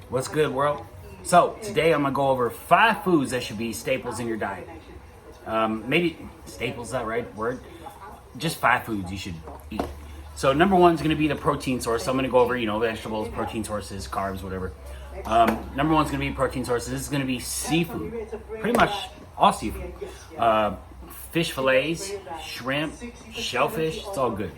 What's good, world? So today I'm gonna go over 5 foods that should be staples in your diet. Maybe staples, is that right word? Just 5 foods you should eat. So number 1 is gonna be the protein source. So I'm gonna go over, vegetables, protein sources, carbs, whatever. Number 1 is gonna be protein sources. This is gonna be seafood, pretty much all seafood. Fish fillets, shrimp, shellfish, it's all good.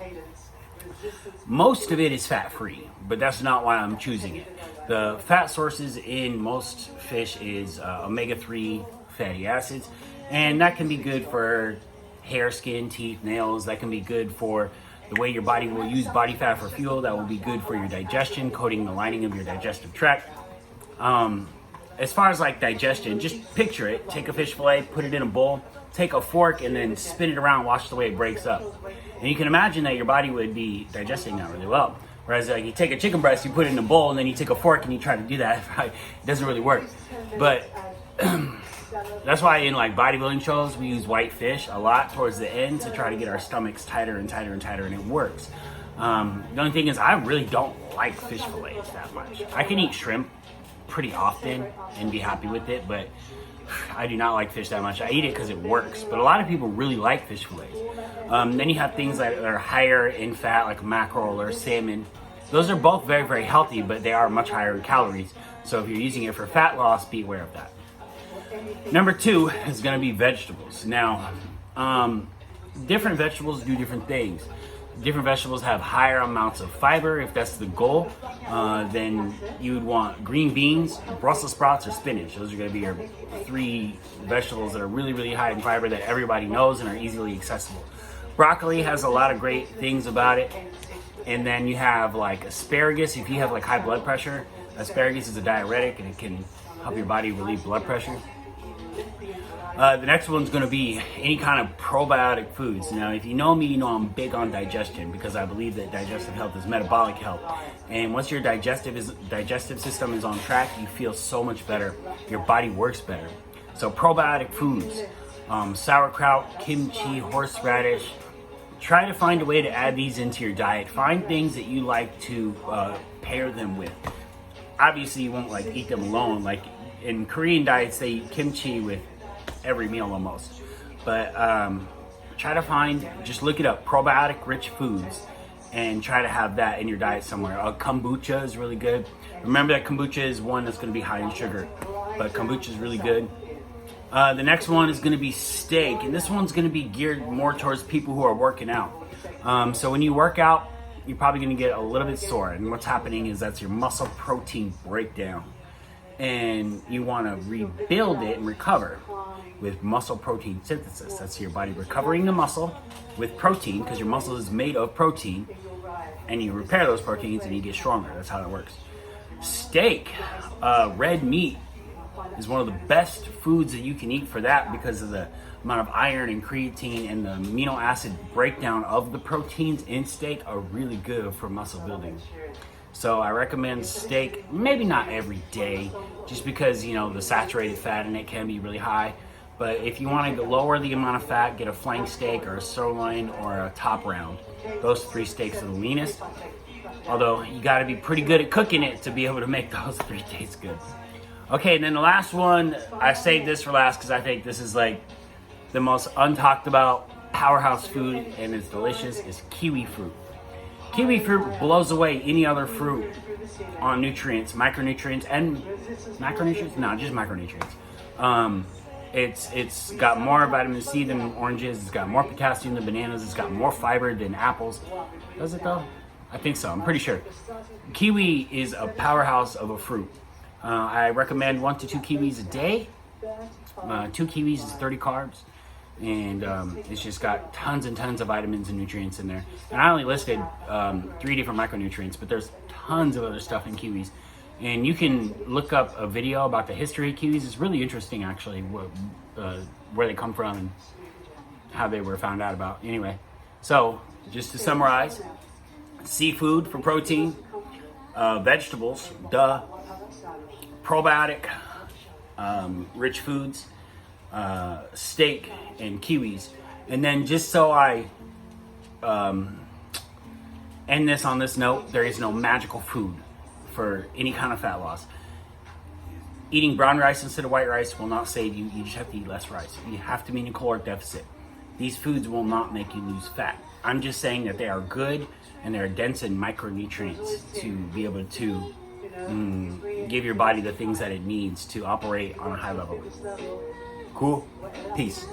Most of it is fat-free, but that's not why I'm choosing it. The fat sources in most fish is omega-3 fatty acids, and that can be good for hair, skin, teeth, nails. That can be good for the way your body will use body fat for fuel. That will be good for your digestion, coating the lining of your digestive tract. As far as like digestion, just picture it. Take a fish fillet, put it in a bowl, take a fork, and then spin it around, watch the way it breaks up. And you can imagine that your body would be digesting that really well. Whereas you take a chicken breast, you put it in a bowl, and then you take a fork and you try to do that, right? It doesn't really work. But that's why in like bodybuilding shows, we use white fish a lot towards the end to try to get our stomachs tighter and tighter and tighter, and it works. The only thing is I really don't like fish fillets that much. I can eat shrimp pretty often and be happy with it, but I do not like fish that much. I eat it because it works, but a lot of people really like fish fillets. Then you have things that are higher in fat, like mackerel or salmon. Those are both very, very healthy, but they are much higher in calories. So if you're using it for fat loss, be aware of that. Number 2 is going to be vegetables. Now, different vegetables do different things. Different vegetables have higher amounts of fiber. If that's the goal, then you would want green beans, Brussels sprouts, or spinach. Those are going to be your 3 vegetables that are really, really high in fiber that everybody knows and are easily accessible. Broccoli has a lot of great things about it. And then you have like asparagus. If you have like high blood pressure, asparagus is a diuretic and it can help your body relieve blood pressure. The next one's going to be any kind of probiotic foods. Now, if you know me, you know I'm big on digestion because I believe that digestive health is metabolic health. And once your digestive system is on track, you feel so much better. Your body works better. So probiotic foods, sauerkraut, kimchi, horseradish. Try to find a way to add these into your diet. Find things that you like to pair them with. Obviously, you won't like eat them alone. Like in Korean diets, they eat kimchi with every meal almost. But try to find, just look it up, probiotic rich foods, and try to have that in your diet somewhere. Kombucha is really good. Remember that kombucha is one that's going to be high in sugar, but kombucha is really good. The next one is going to be steak, and this one's going to be geared more towards people who are working out. So when you work out, you're probably going to get a little bit sore, and what's happening is that's your muscle protein breakdown, and you want to rebuild it and recover with muscle protein synthesis. That's your body recovering the muscle with protein, because your muscle is made of protein, and you repair those proteins and you get stronger. That's how that works. Steak, red meat, is one of the best foods that you can eat for that because of the amount of iron and creatine and the amino acid breakdown of the proteins in steak are really good for muscle building. So I recommend steak, maybe not every day, just because, the saturated fat in it can be really high. But if you want to lower the amount of fat, get a flank steak or a sirloin or a top round. Those 3 steaks are the leanest. Although you got to be pretty good at cooking it to be able to make those 3 taste good. Okay, and then the last one, I saved this for last because I think this is like the most untalked about powerhouse food, and it's delicious, is kiwi fruit. Kiwi fruit blows away any other fruit on nutrients, micronutrients, and macronutrients? No, just micronutrients. It's got more vitamin C than oranges. It's got more potassium than bananas. It's got more fiber than apples. Does it though? I think so. I'm pretty sure. Kiwi is a powerhouse of a fruit. I recommend 1 to 2 kiwis a day. 2 kiwis is 30 carbs. And it's just got tons and tons of vitamins and nutrients in there. And I only listed 3 different micronutrients, but there's tons of other stuff in kiwis. And you can look up a video about the history of kiwis. It's really interesting, actually, where they come from and how they were found out about. Anyway, so just to summarize, seafood for protein, vegetables, probiotic, rich foods, steak, and kiwis. And then just so I end this on this note, there is no magical food. for any kind of fat loss. Eating brown rice instead of white rice will not save you. You just have to eat less rice. You have to be in a caloric deficit. These foods will not make you lose fat. I'm just saying that they are good and they're dense in micronutrients to be able to give your body the things that it needs to operate on a high level. Cool? Peace.